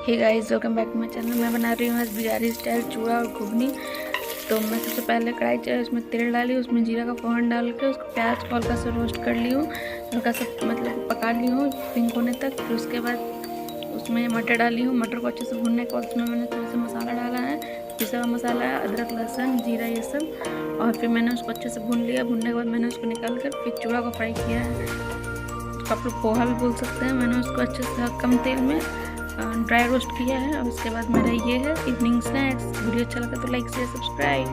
Hey guys, welcome back to my channel. मैं बना रही हूँ आज बिहारी स्टाइल चूड़ा और घुगनी। तो मैं सबसे पहले कढ़ाई चाहिए, उसमें तेल डाली, उसमें जीरा का फोड़न डाल के उसको प्याज को हल्का सा रोस्ट कर ली हूँ, हल्का सा मतलब पका ली हूँ पिंक होने तक। फिर उसके बाद उसमें मटर डाली हूँ। मटर को अच्छे से भूनने के बाद उसमें मैंने थोड़ा सा मसाला डाला है, पिसा हुआ मसाला है, अदरक लहसुन जीरा ये सब। और फिर मैंने उसको अच्छे से भून लिया। भूनने के बाद मैंने उसको निकाल कर फिर चूड़ा को फ्राई किया है, आप लोग पोहा भी बोल सकते हैं। मैंने उसको अच्छे से कम तेल में ड्राई रोस्ट किया है। और उसके बाद मेरा ये है इवनिंग स्नैक्स। वीडियो अच्छा लगा तो लाइक शेयर सब्सक्राइब।